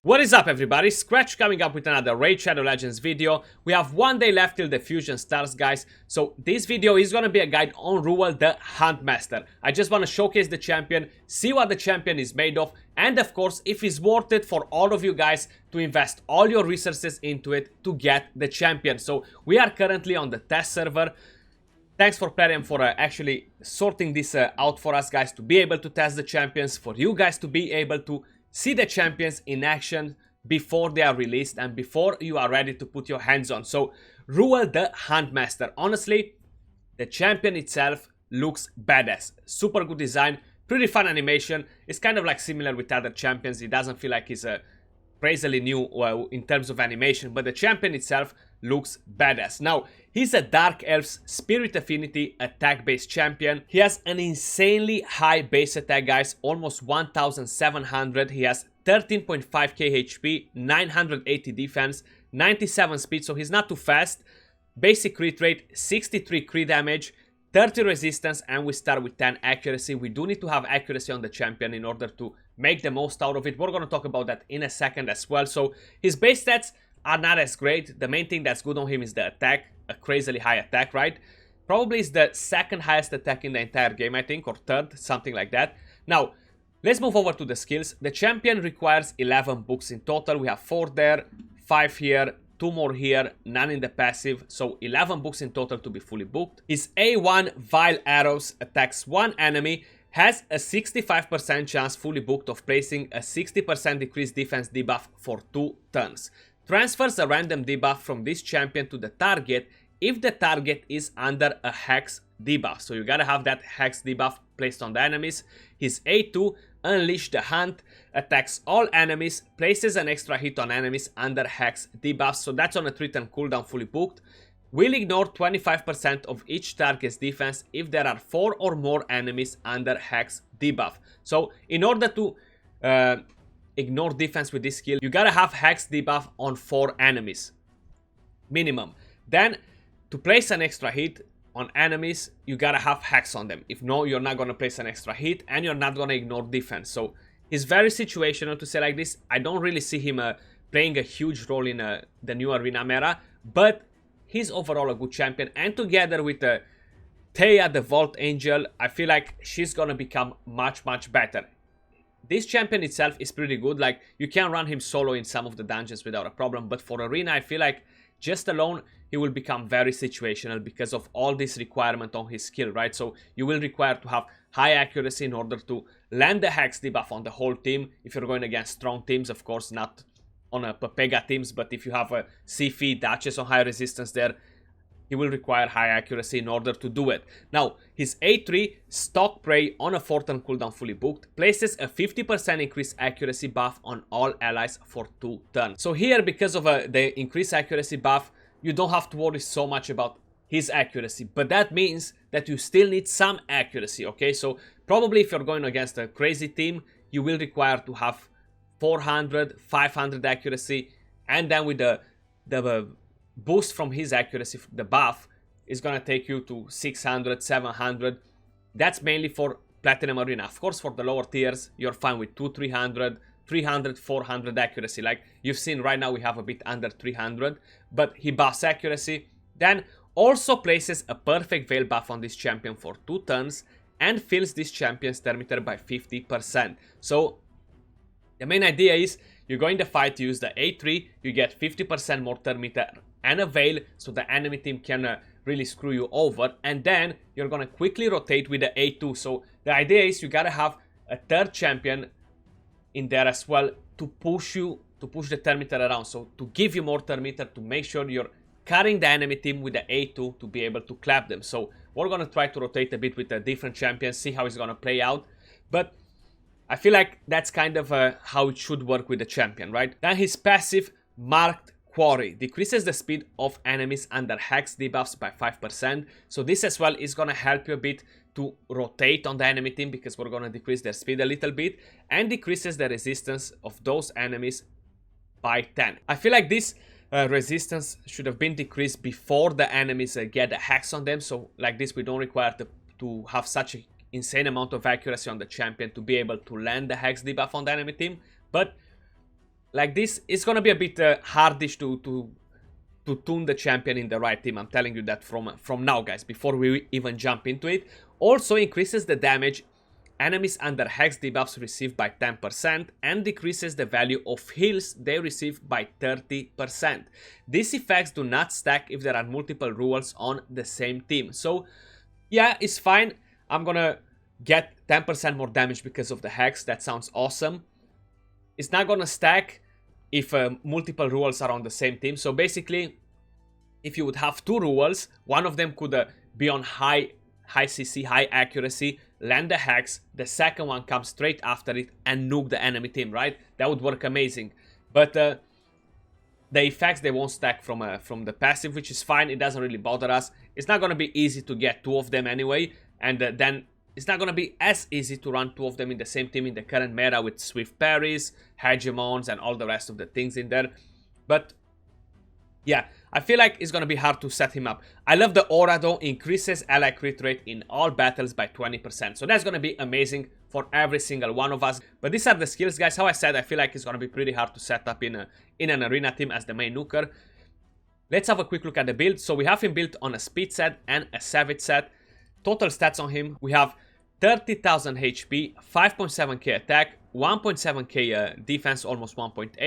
What is up everybody, Scratch coming up with another Raid Shadow Legends video. We have one day left till the fusion starts guys, so this video is gonna be a guide on Ruel the Huntmaster. I just wanna showcase the champion, see what the champion is made of, and of course if it's worth it for all of you guys to invest all your resources into it to get the champion. So we are currently on the test server. Thanks for Plarium for actually sorting this out for us guys to be able to test the champions, for you guys to be able to see the champions in action before they are released and before you are ready to put your hands on. So, Ruel the Huntmaster. Honestly, the champion itself looks badass. Super good design, pretty fun animation. It's kind of like similar with other champions. It doesn't feel like it's crazily new in terms of animation, but the champion itself looks badass. Now, he's a Dark Elf's Spirit Affinity attack-based champion. He has an insanely high base attack, guys, almost 1700. He has 13.5k HP, 980 defense, 97 speed, so he's not too fast. Basic crit rate, 63 crit damage, 30 resistance, and we start with 10 accuracy. We do need to have accuracy on the champion in order to make the most out of it. We're going to talk about that in a second as well. So his base stats are not as great. The main thing that's good on him is the attack, a crazily high attack, right? Probably is the second highest attack in the entire game, I think, or third, something like that. Now, let's move over to the skills. The champion requires 11 books in total. We have 4 there, 5 here, 2 more here, none in the passive, so 11 books in total to be fully booked. His A1 Vile Arrows attacks one enemy, has a 65% chance fully booked of placing a 60% decreased defense debuff for 2 turns. Transfers a random debuff from this champion to the target if the target is under a hex debuff. So you gotta have that hex debuff placed on the enemies. His A2, Unleash the Hunt, attacks all enemies, places an extra hit on enemies under hex debuffs. So that's on a 3-turn cooldown fully booked. Will ignore 25% of each target's defense if there are 4 or more enemies under hex debuff. So in order to ignore defense with this skill, you gotta have hex debuff on 4 enemies minimum. Then to place an extra hit on enemies, you gotta have hex on them. If no, you're not gonna place an extra hit and you're not gonna ignore defense. So it's very situational, to say like this. I don't really see him playing a huge role in the new arena meta, but he's overall a good champion, and together with Thea the Vault Angel, I feel like she's gonna become much better. This champion itself is pretty good. Like, you can run him solo in some of the dungeons without a problem, but for arena I feel like just alone he will become very situational because of all this requirement on his skill, right? So you will require to have high accuracy in order to land the hex debuff on the whole team. If you're going against strong teams, of course, not on a Pepega teams, but if you have a Sifi, Duchess on high resistance there, he will require high accuracy in order to do it. Now, his A3, Stalk Prey on a 4-turn cooldown fully booked, places a 50% increased accuracy buff on all allies for 2 turns. So here, because of the increased accuracy buff, you don't have to worry so much about his accuracy, but that means that you still need some accuracy, okay? So probably if you're going against a crazy team, you will require to have 400, 500 accuracy, and then with the boost from his accuracy, the buff, is gonna take you to 600, 700. That's mainly for Platinum Arena. Of course, for the lower tiers, you're fine with 200, 300, 300, 400 accuracy. Like you've seen right now, we have a bit under 300, but he buffs accuracy. Then also places a perfect veil buff on this champion for 2 turns and fills this champion's turn meter by 50%. So the main idea is you go in the fight, you use the A3, you get 50% more turn meter and a veil, so the enemy team can really screw you over, and then you're gonna quickly rotate with the A2. So the idea is you gotta have a third champion in there as well to push the turn meter around, so to give you more turn meter, to make sure you're carrying the enemy team with the A2 to be able to clap them. So we're gonna try to rotate a bit with the different champions, see how it's gonna play out, but I feel like that's kind of how it should work with the champion, right? Then his passive, Marked Quarry, decreases the speed of enemies under hex debuffs by 5%. So this as well is gonna help you a bit to rotate on the enemy team, because we're gonna decrease their speed a little bit, and decreases the resistance of those enemies by 10. I feel like this resistance should have been decreased before the enemies get a hex on them. So like this, we don't require to have such an insane amount of accuracy on the champion to be able to land the hex debuff on the enemy team. But like this, it's gonna be a bit hardish to tune the champion in the right team. I'm telling you that from now, guys, before we even jump into it. Also increases the damage enemies under hex debuffs receive by 10% and decreases the value of heals they receive by 30%. These effects do not stack if there are multiple rules on the same team. So yeah, it's fine. I'm gonna get 10% more damage because of the hex. That sounds awesome. It's not gonna stack if multiple rules are on the same team. So basically, if you would have two rules, one of them could be on high CC, high accuracy, land the hex, the second one comes straight after it and nuke the enemy team, right? That would work amazing. But the effects, they won't stack from the passive, which is fine. It doesn't really bother us. It's not gonna be easy to get two of them anyway, and then it's not gonna be as easy to run two of them in the same team in the current meta with swift parries, hegemons, and all the rest of the things in there. But yeah, I feel like it's gonna be hard to set him up. I love the aura though, increases ally crit rate in all battles by 20%. So that's gonna be amazing for every single one of us. But these are the skills, guys. How I said, I feel like it's gonna be pretty hard to set up in an arena team as the main nuker. Let's have a quick look at the build. So we have him built on a speed set and a savage set. Total stats on him, we have 30,000 HP, 5.7k attack, 1.7k defense, almost 1.8,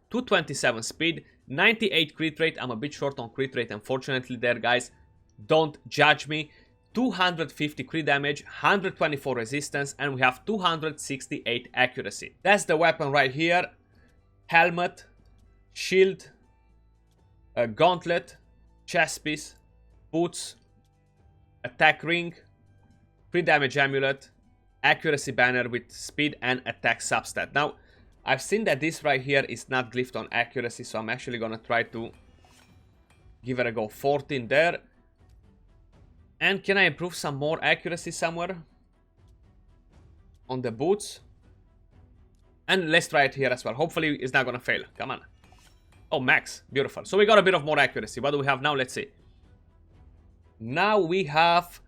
227 speed, 98 crit rate. I'm a bit short on crit rate, unfortunately there, guys. Don't judge me. 250 crit damage, 124 resistance, and we have 268 accuracy. That's the weapon right here. Helmet, shield, a gauntlet, chest piece, boots, attack ring, crit damage amulet, accuracy banner with speed and attack substat. Now, I've seen that this right here is not glyphed on accuracy, so I'm actually gonna try to give it a go. 14 there. And can I improve some more accuracy somewhere on the boots? And let's try it here as well. Hopefully it's not gonna fail. Come on. Oh, max. Beautiful. So we got a bit of more accuracy. What do we have now? Let's see. Now we have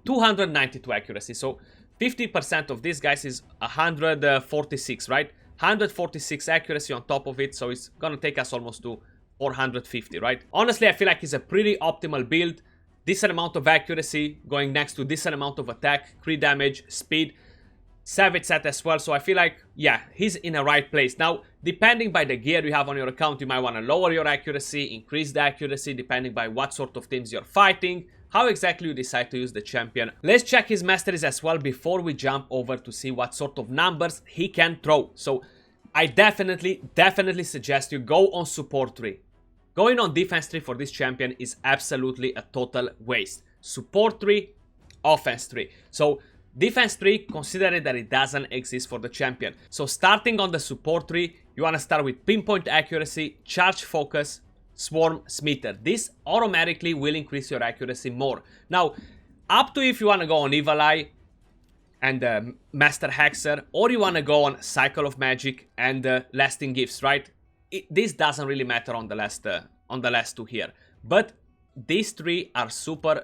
292 accuracy. So 50% of these guys is 146, right? 146 accuracy on top of it. So it's gonna take us almost to 450, right? Honestly, I feel like it's a pretty optimal build. Decent amount of accuracy going next to decent amount of attack, crit damage, speed, savage set as well. So I feel like, yeah, he's in the right place. Now, depending by the gear you have on your account, you might want to lower your accuracy, increase the accuracy, depending by what sort of teams you're fighting, how exactly you decide to use the champion. Let's check his masteries as well before we jump over to see what sort of numbers he can throw. So I definitely suggest you go on support tree. Going on defense tree for this champion is absolutely a total waste. Support tree, offense tree. So defense tree, considering that it doesn't exist for the champion. So starting on the support tree, you want to start with pinpoint accuracy, charge focus, swarm, smitter. This automatically will increase your accuracy more. Now, up to if you want to go on Evil Eye and Master Hexer, or you want to go on Cycle of Magic and Lasting Gifts, right? This doesn't really matter on the last two here. But these three are super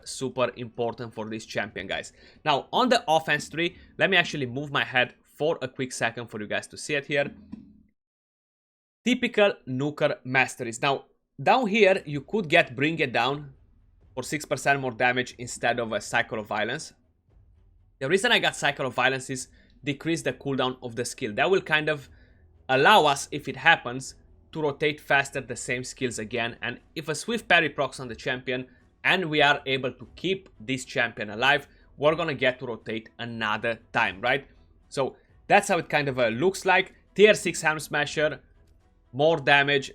important for this champion, guys. Now, on the offense tree, let me actually move my head for a quick second for you guys to see it here. Typical nuker masteries. Now, down here, you could get Bring It Down for 6% more damage instead of a Cycle of Violence. The reason I got Cycle of Violence is decrease the cooldown of the skill. That will kind of allow us, if it happens, to rotate faster the same skills again. And if a swift parry procs on the champion and we are able to keep this champion alive, we're gonna get to rotate another time, right? So that's how it kind of looks like. Tier 6 Helm Smasher, more damage,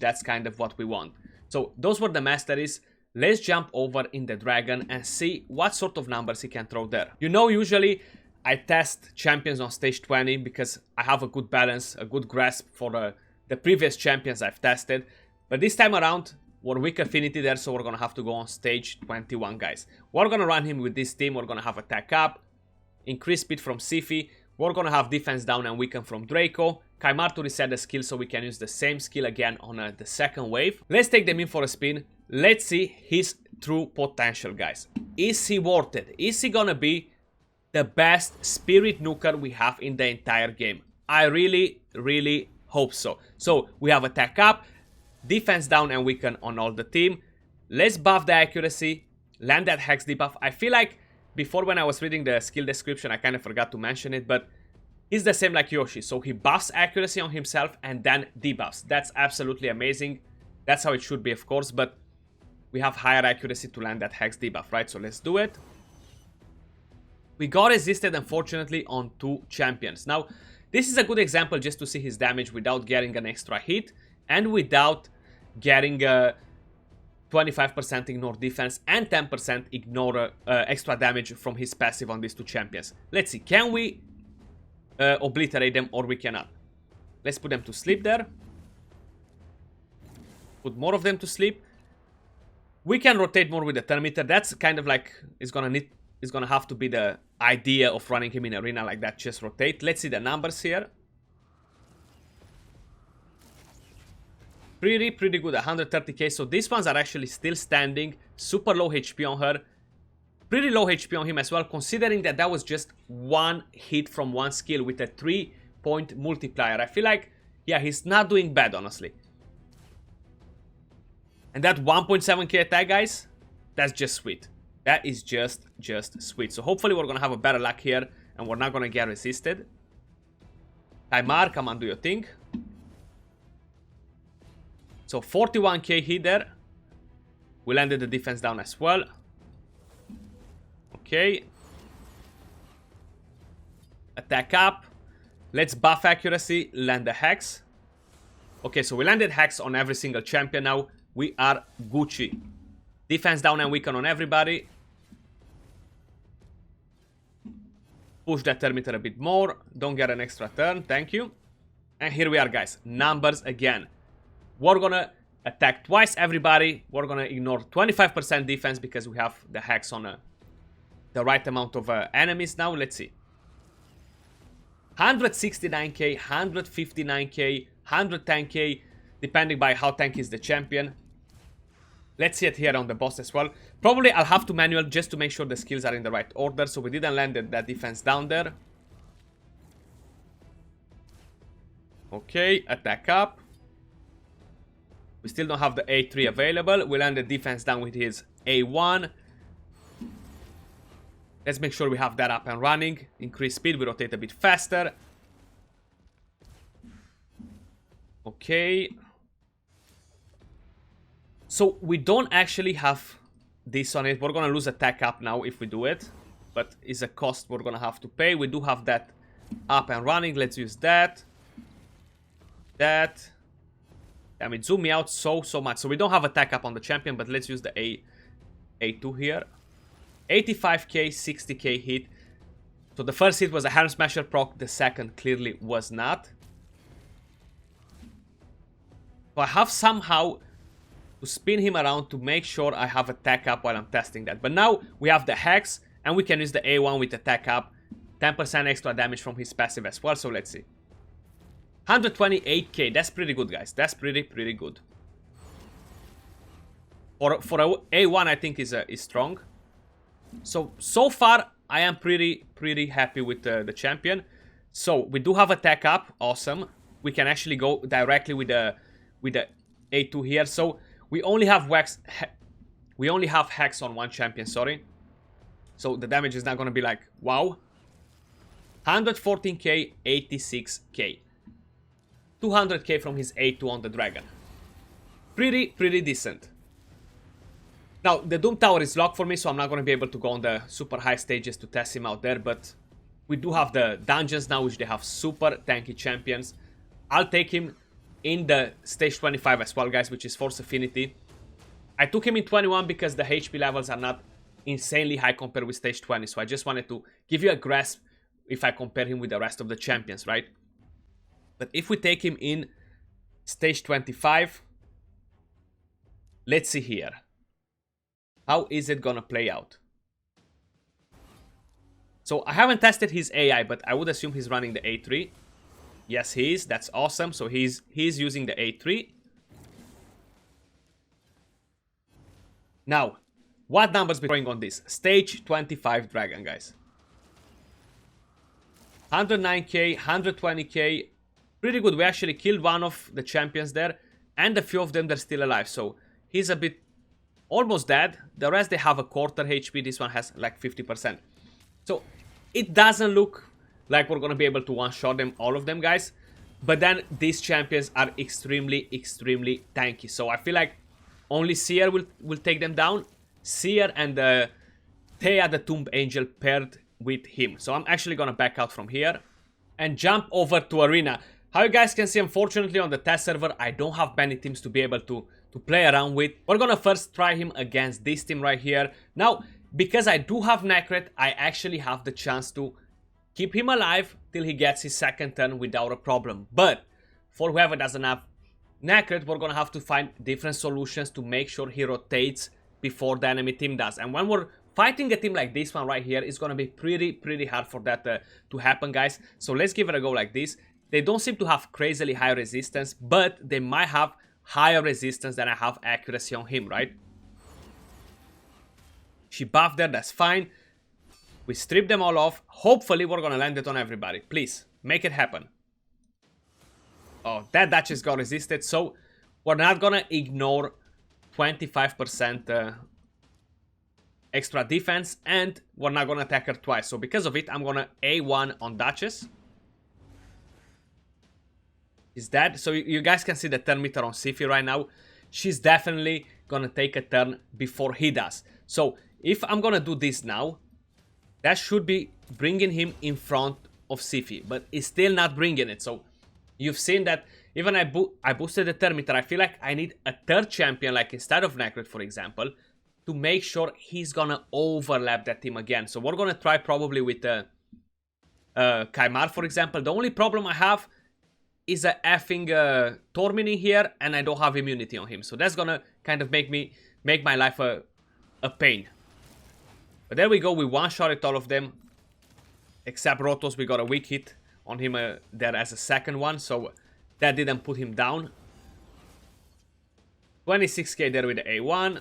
that's kind of what we want. So those were the masteries. Let's jump over in the dragon and see what sort of numbers he can throw there. You know, usually I test champions on stage 20 because I have a good balance, a good grasp for the previous champions I've tested. But this time around, we're weak affinity there, so we're gonna have to go on stage 21, guys. We're gonna run him with this team. We're gonna have attack up, increase speed from Sifi. We're gonna have defense down and weaken from Draco. Kaimar to reset the skill so we can use the same skill again on the second wave. Let's take them in for a spin. Let's see his true potential, guys. Is he worth it? Is he gonna be the best spirit nuker we have in the entire game? I really hope so. So we have attack up, defense down and weaken on all the team. Let's buff the accuracy, land that hex debuff. I feel like before when I was reading the skill description, I kind of forgot to mention it, but he's the same like Yoshi. So he buffs accuracy on himself and then debuffs. That's absolutely amazing. That's how it should be, of course, but we have higher accuracy to land that hex debuff, right? So let's do it. We got resisted, unfortunately, on 2 champions. Now, this is a good example just to see his damage without getting an extra hit and without getting 25% ignore defense and 10% ignore extra damage from his passive on these 2 champions. Let's see, can we obliterate them or we cannot? Let's put them to sleep there. Put more of them to sleep. We can rotate more with the turn meter. That's kind of like, it's gonna have to be the idea of running him in arena like that, just rotate. Let's see the numbers here. Pretty good, 130k. So these ones are actually still standing. Super low HP on her. Pretty low HP on him as well, considering that that was just 1 hit from 1 skill with a 3-point multiplier. I feel like, yeah, he's not doing bad, honestly. And that 1.7k attack, guys, that's just sweet. That is just sweet. So hopefully we're gonna have a better luck here and we're not gonna get resisted. Taimar, come on, do your thing. So 41k hit there. We landed the defense down as well. Okay. Attack up. Let's buff accuracy, land the hex. Okay, so we landed hex on every single champion now. We are Gucci. Defense down and weaken on everybody. Push that turn meter a bit more. Don't get an extra turn, thank you. And here we are, guys. Numbers again. We're gonna attack twice everybody. We're gonna ignore 25% defense because we have the hex on the right amount of enemies now. Let's see. 169k, 159k, 110k, depending by how tanky is the champion. Let's see it here on the boss as well. Probably I'll have to manual just to make sure the skills are in the right order. So we didn't land that defense down there. Okay, attack up. We still don't have the A3 available. We landed defense down with his A1. Let's make sure we have that up and running. Increase speed, we rotate a bit faster. Okay. So we don't actually have this on it. We're gonna lose attack up now if we do it. But it's a cost we're gonna have to pay. We do have that up and running. Let's use that. That. Damn, it zoomed me out so much. So we don't have attack up on the champion, but let's use the A2 here. 85k, 60k hit. So the first hit was a Helm Smasher proc. The second clearly was not. So I have somehow to spin him around to make sure I have attack up while I'm testing that. But now we have the Hex and we can use the A1 with attack up. 10% extra damage from his passive as well. So let's see. 128k. That's pretty good, guys. That's pretty good. For a A1, I think is strong. So far, I am pretty happy with the champion. So we do have attack up. Awesome. We can actually go directly with the A2 here. So we only have Hex on one champion, sorry. So the damage is not gonna be like wow. 114k, 86k. 200k from his A2 on the dragon. Pretty decent. Now, the Doom Tower is locked for me, so I'm not going to be able to go on the super high stages to test him out there, but we do have the dungeons now, which they have super tanky champions. I'll take him in the stage 25 as well, guys, which is Force Affinity. I took him in 21 because the HP levels are not insanely high compared with stage 20, so I just wanted to give you a grasp if I compare him with the rest of the champions, right? But if we take him in stage 25, let's see here. How is it gonna play out? So I haven't tested his AI, but I would assume he's running the A3. Yes, he is. That's awesome. So he's using the A3. Now, what numbers we're going on this? Stage 25 dragon, guys. 109k, 120k, pretty good. We actually killed one of the champions there, and a few of them, they're still alive. So he's a bit almost dead. The rest, they have a quarter HP. This one has like 50%. So it doesn't look like we're going to be able to one-shot them, all of them, guys. But then these champions are extremely, extremely tanky. So I feel like only Seer will take them down. Seer and Thea the Tomb Angel paired with him. So I'm actually going to back out from here and jump over to Arena. How you guys can see, unfortunately, on the test server, I don't have many teams to be able to play around with. We're going to first try him against this team right here. Now, because I do have Necret, I actually have the chance to keep him alive till he gets his second turn without a problem. But for whoever doesn't have Necret, we're gonna have to find different solutions to make sure he rotates before the enemy team does. And when we're fighting a team like this one right here, it's gonna be pretty hard for that to happen, guys. So let's give it a go like this. They don't seem to have crazily high resistance, but they might have higher resistance than I have accuracy on him, right? She buffed there, that's fine. We strip them all off. Hopefully we're gonna land it on everybody. Please, make it happen. Oh, that Duchess got resisted, so we're not gonna ignore 25% extra defense, and we're not gonna attack her twice. So because of it, I'm gonna A1 on Duchess. Is dead. So you guys can see the turn meter on Siphi right now. She's definitely gonna take a turn before he does. So if I'm gonna do this now, that should be bringing him in front of Siphi, but it's still not bringing it. So you've seen that even I boosted the turn meter. I feel like I need a third champion, like instead of Necret, for example, to make sure he's gonna overlap that team again. So we're gonna try probably with Kaimar, for example. The only problem I have is a effing Tormin here, and I don't have immunity on him. So that's gonna kind of make my life a pain. But there we go, we one-shotted all of them. Except Rotos, we got a weak hit on him there as a second one, so that didn't put him down. 26k there with the A1.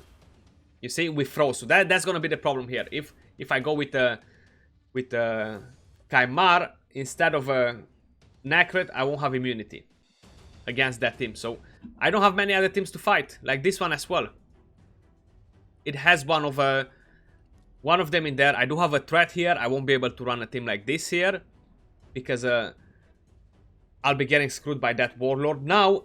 You see, we froze, so that's gonna be the problem here. If I go with Kaimar instead of Necret, I won't have immunity against that team. So I don't have many other teams to fight, like this one as well. It has one of them in there. I do have a threat here. I won't be able to run a team like this here because I'll be getting screwed by that Warlord. Now,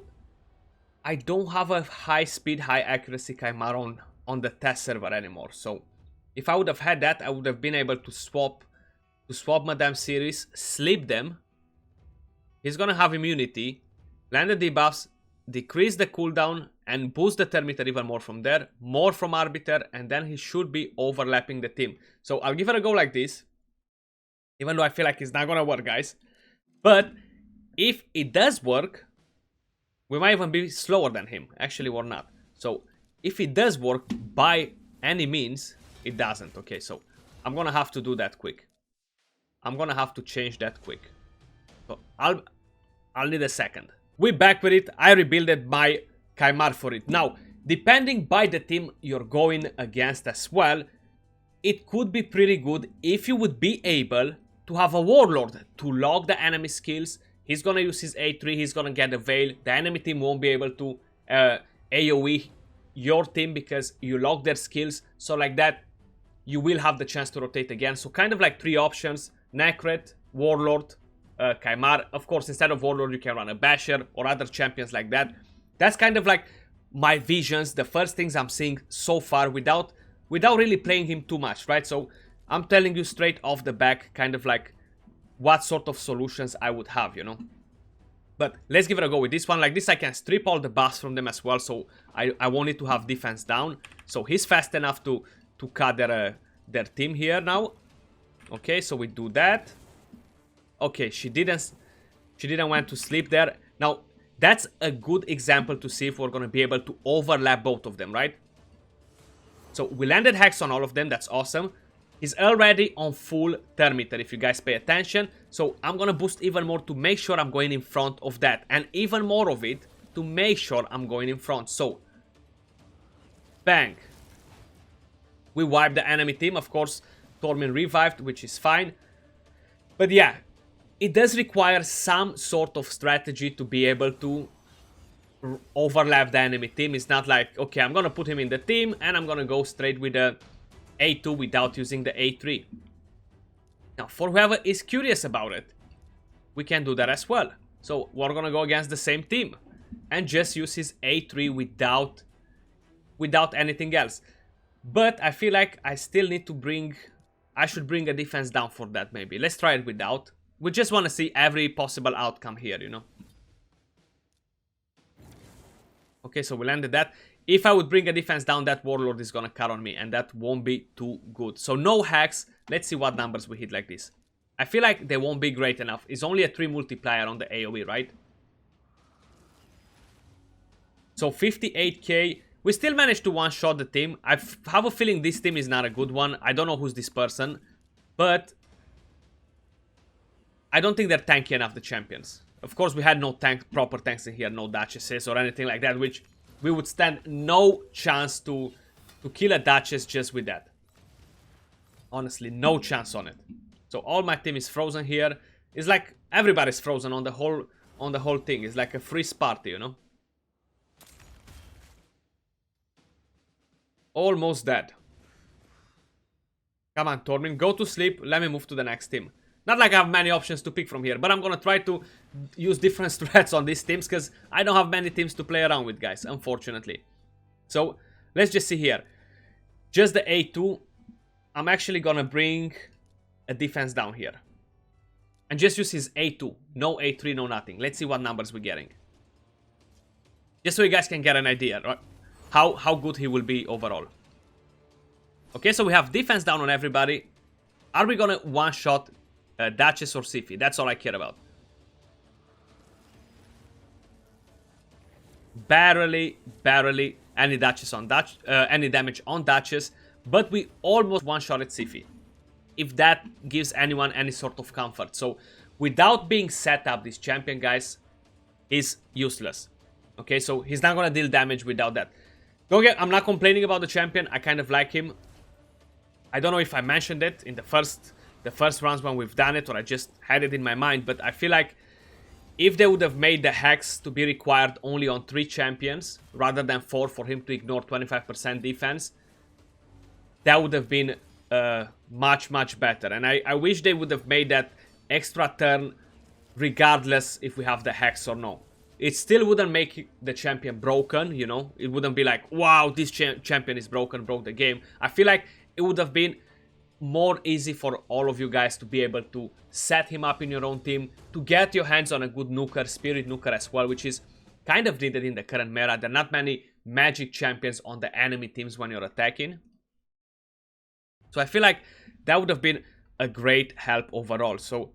I don't have a high speed, high accuracy Kaimar on the test server anymore. So if I would have had that, I would have been able to swap Madame Series, sleep them. He's gonna have immunity, land the debuffs, decrease the cooldown, and boost the turn meter even more from there, more from Arbiter, and then he should be overlapping the team. So I'll give it a go like this, even though I feel like it's not gonna work, guys. But if it does work, we might even be slower than him. Actually, we're not. So if it does work by any means, it doesn't. Okay, so I'm gonna have to do that quick. I'm gonna have to change that quick. So I'll need a second. We're back with it. I rebuilded my Kaimar for it. Now, depending by the team you're going against as well, it could be pretty good if you would be able to have a Warlord to log the enemy skills. He's gonna use his A3, he's gonna get a Veil. The enemy team won't be able to AoE your team because you log their skills. So like that, you will have the chance to rotate again. So kind of like three options: Necret, Warlord, Kaimar. Of course, instead of Warlord, you can run a Basher or other champions like that. That's kind of like my visions, the first things I'm seeing so far without really playing him too much, right? So I'm telling you straight off the back, kind of like what sort of solutions I would have, you know? But let's give it a go with this one. Like this, I can strip all the buffs from them as well, so I won't need to have defense down. So he's fast enough to cut their team here now. Okay, so we do that. Okay, she didn't want to sleep there. Now, that's a good example to see if we're going to be able to overlap both of them, right? So we landed Hex on all of them. That's awesome. He's already on full turn meter, if you guys pay attention. So I'm going to boost even more to make sure I'm going in front of that. And even more of it to make sure I'm going in front. So, bang. We wiped the enemy team. Of course, Tormin revived, which is fine. But yeah, it does require some sort of strategy to be able to overlap the enemy team. It's not like, okay, I'm gonna put him in the team and I'm gonna go straight with the A2 without using the A3. Now, for whoever is curious about it, we can do that as well. So we're gonna go against the same team and just use his A3 without anything else. But I feel like I still need to I should bring a defense down for that maybe. Let's try it without. We just want to see every possible outcome here, you know. Okay, so we landed that. If I would bring a defense down, that warlord is gonna cut on me, and that won't be too good. So no hacks. Let's see what numbers we hit like this. I feel like they won't be great enough. It's only a 3 multiplier on the AoE, right? So 58k. We still managed to one-shot the team. I have a feeling this team is not a good one. I don't know who's this person, but I don't think they're tanky enough, the champions. Of course, we had no proper tanks in here, no duchesses or anything like that, which we would stand no chance to kill a duchess just with that. Honestly, no chance on it. So all my team is frozen here. It's like everybody's frozen on the whole thing. It's like a freeze party, you know. Almost dead. Come on, Tormin, go to sleep. Let me move to the next team. Not like I have many options to pick from here, but I'm gonna try to use different strats on these teams because I don't have many teams to play around with, guys, unfortunately. So let's just see here. Just the A2. I'm actually gonna bring a defense down here. And just use his A2. No A3, no nothing. Let's see what numbers we're getting. Just so you guys can get an idea, right? How good he will be overall. Okay, so we have defense down on everybody. Are we gonna one-shot Duchess or Siphi? That's all I care about. Barely any Duchess on any damage on Duchess, but we almost one-shotted Siphi. If that gives anyone any sort of comfort. So without being set up, this champion, guys, is useless. Okay, so he's not gonna deal damage without that. Don't get, I'm not complaining about the champion. I kind of like him. I don't know if I mentioned it in the first rounds when we've done it, or I just had it in my mind, but I feel like if they would have made the hacks to be required only on 3 champions rather than 4 for him to ignore 25% defense, that would have been much better. And I wish they would have made that extra turn regardless if we have the hacks or no. It still wouldn't make the champion broken, you know. It wouldn't be like, wow, this champion is broken, broke the game. I feel like it would have been more easy for all of you guys to be able to set him up in your own team, to get your hands on a good nuker, spirit nuker as well, which is kind of needed in the current meta. There are not many magic champions on the enemy teams when you're attacking. So I feel like that would have been a great help overall. So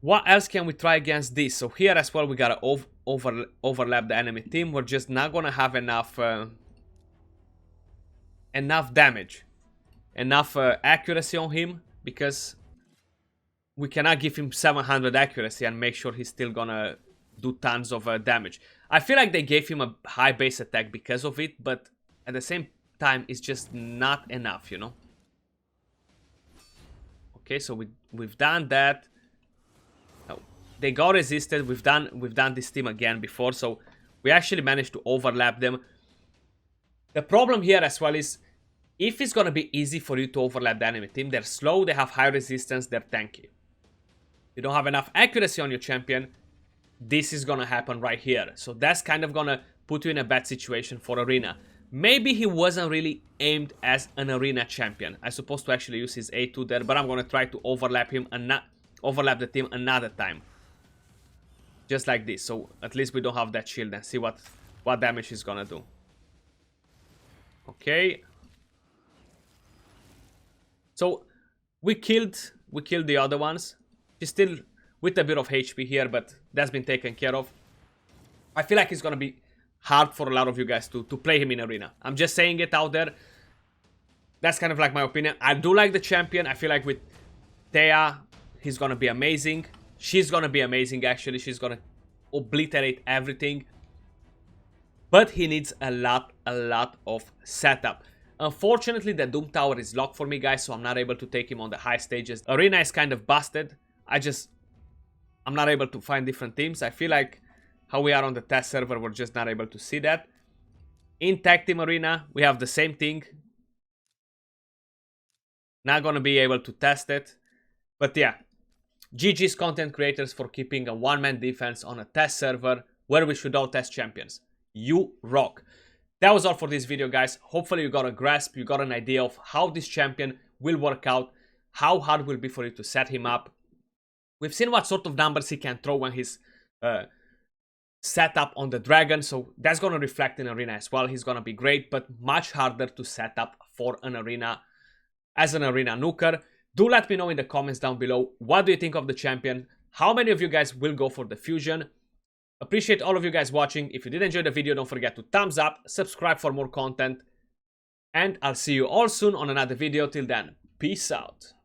what else can we try against this? So here as well, we gotta overlap the enemy team. We're just not gonna have enough damage, enough accuracy on him, because we cannot give him 700 accuracy and make sure he's still gonna do tons of damage. I feel like they gave him a high base attack because of it, but at the same time, it's just not enough, you know. Okay, so we've done that. They got resisted. We've done this team again before, so we actually managed to overlap them. The problem here as well is, if it's gonna be easy for you to overlap the enemy team, they're slow, they have high resistance, they're tanky. You don't have enough accuracy on your champion, this is gonna happen right here. So that's kind of gonna put you in a bad situation for arena. Maybe he wasn't really aimed as an arena champion. I'm supposed to actually use his A2 there, but I'm gonna try to overlap him and not overlap the team another time. Just like this, so at least we don't have that shield, and see what damage he's gonna do. Okay. So we killed the other ones. He's still with a bit of HP here, but that's been taken care of. I feel like it's gonna be hard for a lot of you guys to play him in arena. I'm just saying it out there. That's kind of like my opinion. I do like the champion. I feel like with Thea, he's gonna be amazing. She's gonna be amazing, actually. She's gonna obliterate everything. But he needs a lot of setup. Unfortunately, the Doom Tower is locked for me, guys, so I'm not able to take him on the high stages. Arena is kind of busted. I'm not able to find different teams. I feel like how we are on the test server, we're just not able to see that. In Tag Team Arena, we have the same thing. Not gonna be able to test it. But yeah, GG's content creators for keeping a one-man defense on a test server where we should all test champions. You rock. That was all for this video, guys. Hopefully you got a grasp, you got an idea of how this champion will work out, how hard it will be for you to set him up. We've seen what sort of numbers he can throw when he's set up on the dragon, so that's going to reflect in arena as well. He's going to be great, but much harder to set up for an arena as an arena nuker. Do let me know in the comments down below, what do you think of the champion? How many of you guys will go for the fusion? Appreciate all of you guys watching. If you did enjoy the video, don't forget to thumbs up, subscribe for more content, and I'll see you all soon on another video. Till then, peace out.